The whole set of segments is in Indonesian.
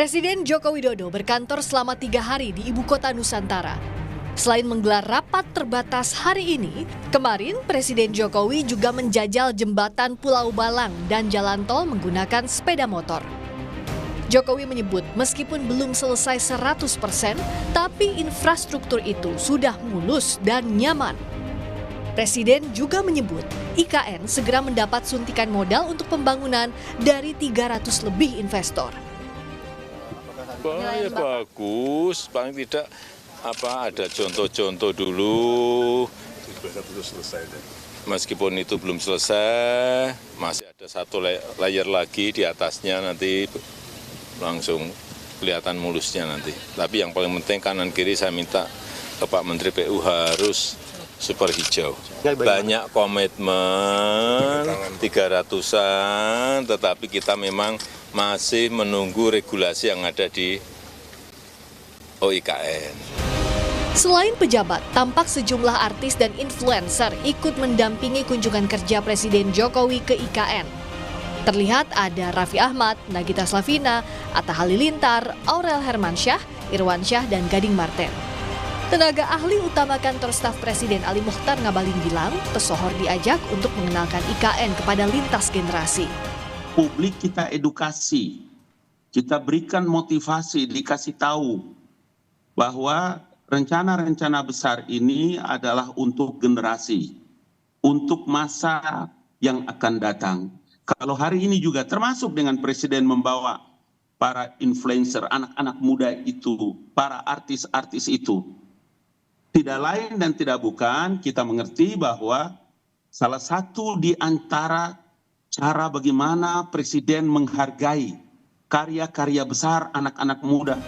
Presiden Joko Widodo berkantor selama 3 hari di ibu kota Nusantara. Selain menggelar rapat terbatas hari ini, kemarin Presiden Jokowi juga menjajal jembatan Pulau Balang dan jalan tol menggunakan sepeda motor. Jokowi menyebut meskipun belum selesai 100%, tapi infrastruktur itu sudah mulus dan nyaman. Presiden juga menyebut IKN segera mendapat suntikan modal untuk pembangunan dari 300 lebih investor. Ya bagus, paling tidak ada contoh-contoh dulu. Meskipun itu belum selesai, masih ada satu layer lagi di atasnya, nanti langsung kelihatan mulusnya nanti. Tapi yang paling penting kanan kiri saya minta ke Pak Menteri PU harus super hijau. Banyak komitmen 300-an, tetapi kita memang masih menunggu regulasi yang ada di OIKN. Selain pejabat, tampak sejumlah artis dan influencer ikut mendampingi kunjungan kerja Presiden Jokowi ke IKN. Terlihat ada Raffi Ahmad, Nagita Slavina, Atta Halilintar, Aurel Hermansyah, Irwan Syah, dan Gading Marten. Tenaga ahli utama kantor staf Presiden Ali Mokhtar Ngabalin bilang, pesohor diajak untuk mengenalkan IKN kepada lintas generasi. Publik kita edukasi, kita berikan motivasi, dikasih tahu bahwa rencana-rencana besar ini adalah untuk generasi, untuk masa yang akan datang. Kalau hari ini juga termasuk dengan Presiden membawa para influencer, anak-anak muda itu, para artis-artis itu, tidak lain dan tidak bukan kita mengerti bahwa salah satu di antara cara bagaimana Presiden menghargai karya-karya besar anak-anak muda.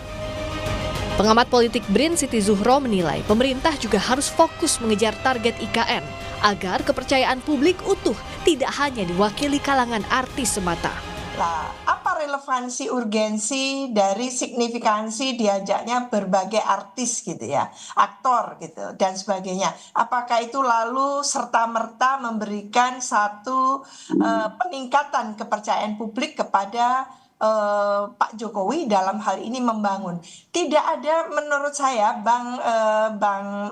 Pengamat politik BRIN Siti Zuhro menilai pemerintah juga harus fokus mengejar target IKN agar kepercayaan publik utuh, tidak hanya diwakili kalangan artis semata. Nah, apa relevansi urgensi dari signifikansi diajaknya berbagai artis gitu ya, aktor gitu dan sebagainya. Apakah itu lalu serta-merta memberikan satu peningkatan kepercayaan publik kepada Pak Jokowi dalam hal ini membangun? Tidak ada, menurut saya, Bang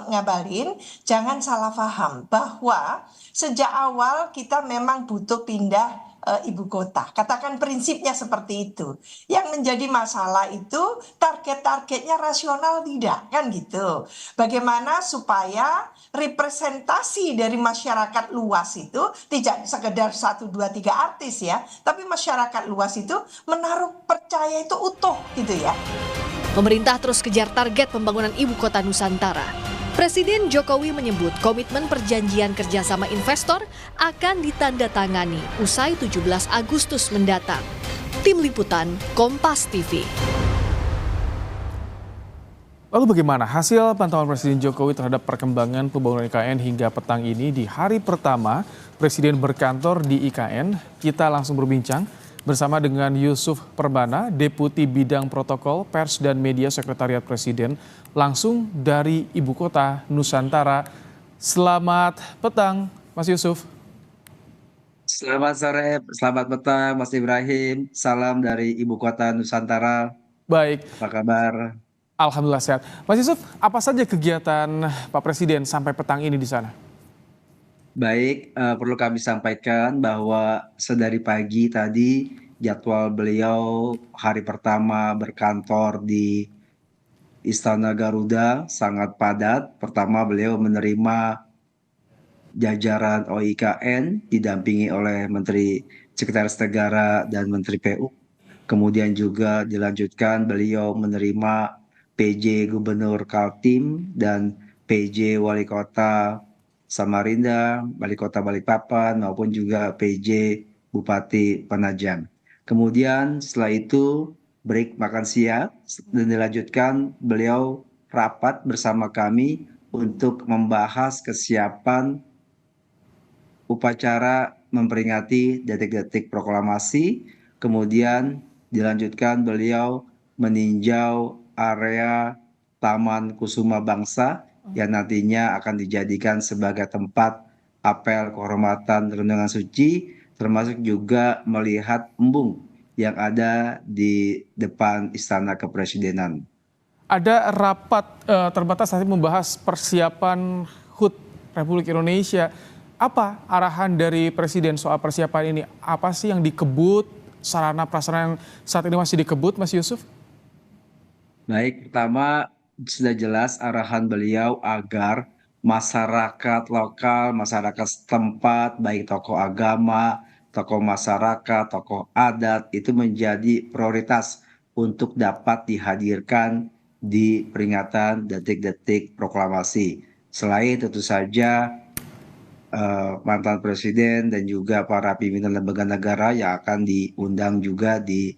Ngabalin, jangan salah paham bahwa sejak awal kita memang butuh pindah ibu kota. Katakan prinsipnya seperti itu. Yang menjadi masalah itu target-targetnya rasional tidak, kan gitu. Bagaimana supaya representasi dari masyarakat luas itu tidak sekedar 1, 2, 3 artis ya, tapi masyarakat luas itu menaruh percaya itu utuh gitu ya. Pemerintah terus kejar target pembangunan ibu kota Nusantara. Presiden Jokowi menyebut komitmen perjanjian kerjasama investor akan ditandatangani usai 17 Agustus mendatang. Tim Liputan, Kompas TV. Lalu bagaimana hasil pantauan Presiden Jokowi terhadap perkembangan pembangunan IKN hingga petang ini di hari pertama Presiden berkantor di IKN? Kita langsung berbincang bersama dengan Yusuf Perbana, Deputi Bidang Protokol, Pers dan Media Sekretariat Presiden, langsung dari Ibu Kota Nusantara. Selamat petang, Mas Yusuf. Selamat sore, selamat petang Mas Ibrahim. Salam dari Ibu Kota Nusantara. Baik. Apa kabar? Alhamdulillah sehat. Mas Yusuf, apa saja kegiatan Pak Presiden sampai petang ini di sana? Baik, perlu kami sampaikan bahwa sedari pagi tadi jadwal beliau hari pertama berkantor di Istana Garuda sangat padat. Pertama beliau menerima jajaran OIKN didampingi oleh Menteri Sekretaris Negara dan Menteri PU. Kemudian juga dilanjutkan beliau menerima PJ Gubernur Kaltim dan PJ Wali Kota Samarinda, Wali Kota Balikpapan maupun juga PJ Bupati Penajam. Kemudian setelah itu break makan siang dan dilanjutkan beliau rapat bersama kami untuk membahas kesiapan upacara memperingati detik-detik proklamasi. Kemudian dilanjutkan beliau meninjau area Taman Kusuma Bangsa yang nantinya akan dijadikan sebagai tempat apel kehormatan renungan suci, termasuk juga melihat embung yang ada di depan Istana Kepresidenan. Ada rapat terbatas nanti membahas persiapan HUT Republik Indonesia. Apa arahan dari Presiden soal persiapan ini? Apa sih yang dikebut, sarana prasarana yang saat ini masih dikebut, Mas Yusuf? Baik, pertama sudah jelas arahan beliau agar masyarakat lokal, masyarakat setempat, baik tokoh agama, tokoh masyarakat, tokoh adat itu menjadi prioritas untuk dapat dihadirkan di peringatan detik-detik proklamasi. Selain tentu saja mantan presiden dan juga para pimpinan lembaga negara yang akan diundang juga di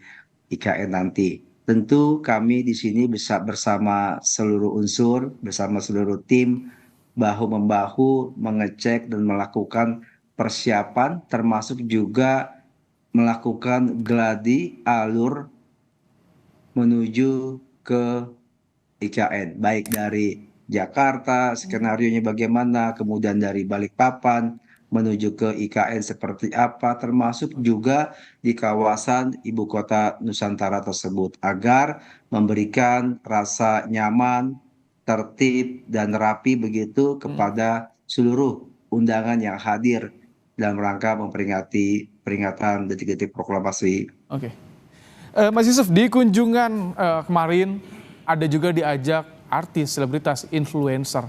IKN nanti. Tentu kami di sini bisa bersama seluruh unsur, bersama seluruh tim, bahu-membahu mengecek dan melakukan persiapan, termasuk juga melakukan gladi alur menuju ke IKN, baik dari Jakarta, skenarionya bagaimana, kemudian dari Balikpapan menuju ke IKN seperti apa, termasuk juga di kawasan ibu kota Nusantara tersebut, agar memberikan rasa nyaman, tertib, dan rapi begitu kepada seluruh undangan yang hadir dalam rangka memperingati peringatan detik-detik proklamasi. Oke. Mas Yusuf, di kunjungan kemarin ada juga diajak artis, selebritas, influencer.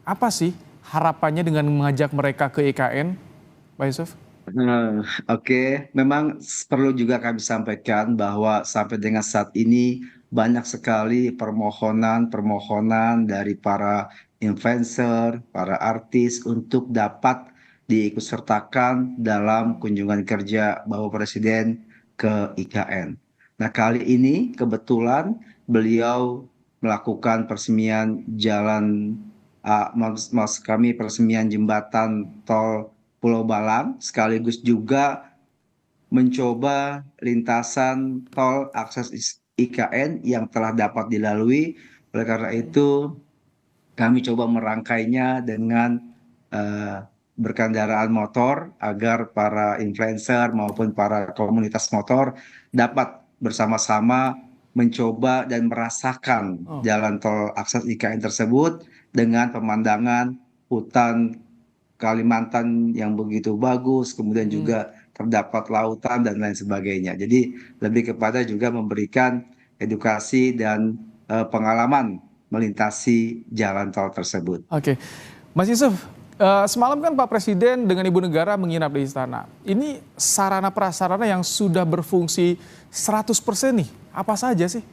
Apa sih harapannya dengan mengajak mereka ke IKN, Pak Yusuf? Oke, memang perlu juga kami sampaikan bahwa sampai dengan saat ini banyak sekali permohonan dari para influencer, para artis untuk dapat diikutsertakan dalam kunjungan kerja Bapak Presiden ke IKN. Nah, kali ini kebetulan beliau melakukan peresmian kami peresmian jembatan tol Pulau Balang, sekaligus juga mencoba lintasan tol akses IKN yang telah dapat dilalui. Oleh karena itu, kami coba merangkainya dengan berkendaraan motor agar para influencer maupun para komunitas motor dapat bersama-sama mencoba dan merasakan jalan tol akses IKN tersebut dengan pemandangan hutan Kalimantan yang begitu bagus, kemudian juga terdapat lautan dan lain sebagainya. Jadi lebih kepada juga memberikan edukasi dan pengalaman melintasi jalan tol tersebut. Oke, Mas Yusuf, semalam kan Pak Presiden dengan Ibu Negara menginap di istana. Ini sarana prasarana yang sudah berfungsi 100% nih, apa saja sih?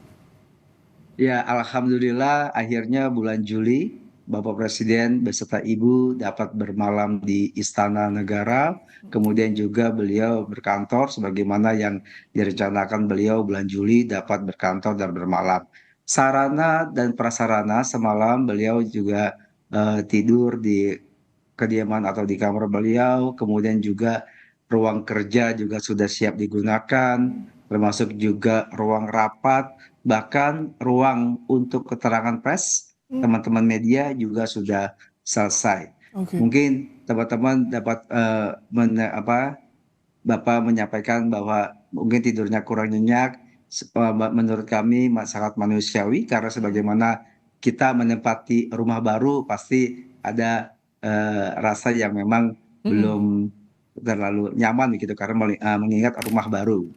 Ya, alhamdulillah akhirnya bulan Juli Bapak Presiden beserta Ibu dapat bermalam di Istana Negara, kemudian juga beliau berkantor sebagaimana yang direncanakan beliau bulan Juli dapat berkantor dan bermalam. Sarana dan prasarana semalam beliau juga tidur di kediaman atau di kamar beliau, kemudian juga ruang kerja juga sudah siap digunakan, termasuk juga ruang rapat, bahkan ruang untuk keterangan pers teman-teman media juga sudah selesai. Oke. Mungkin teman-teman dapat Bapak menyampaikan bahwa mungkin tidurnya kurang nyenyak. Menurut kami sangat manusiawi karena sebagaimana kita menempati rumah baru pasti ada rasa yang memang belum terlalu nyaman begitu karena mengingat rumah baru.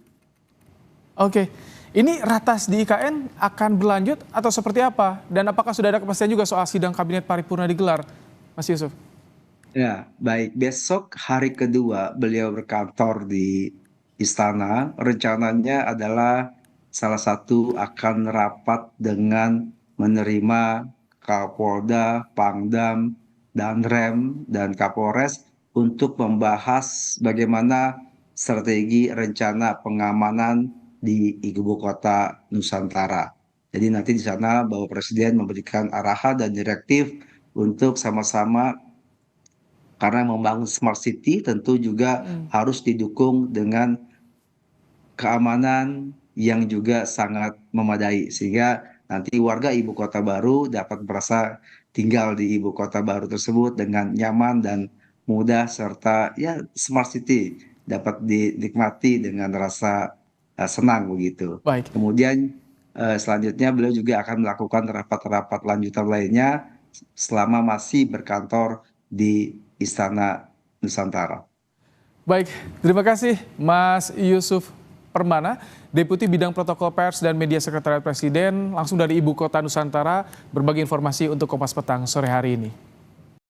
Oke. Ini ratas di IKN akan berlanjut atau seperti apa? Dan apakah sudah ada kepastian juga soal sidang kabinet paripurna digelar, Mas Yusuf? Ya, baik. Besok hari kedua beliau berkantor di istana. Rencananya adalah salah satu akan rapat dengan menerima Kapolda, Pangdam, Danrem, dan Kapolres untuk membahas bagaimana strategi rencana pengamanan di ibu kota Nusantara. Jadi nanti di sana Bapak Presiden memberikan arahan dan direktif untuk sama-sama, karena membangun smart city tentu juga harus didukung dengan keamanan yang juga sangat memadai sehingga nanti warga ibu kota baru dapat merasa tinggal di ibu kota baru tersebut dengan nyaman dan mudah serta ya smart city dapat dinikmati dengan rasa senang begitu. Baik. Kemudian selanjutnya beliau juga akan melakukan rapat-rapat lanjutan lainnya selama masih berkantor di Istana Nusantara. Baik, terima kasih Mas Yusuf Permana, Deputi Bidang Protokol Pers dan Media Sekretariat Presiden, langsung dari Ibu Kota Nusantara, berbagi informasi untuk Kompas Petang sore hari ini.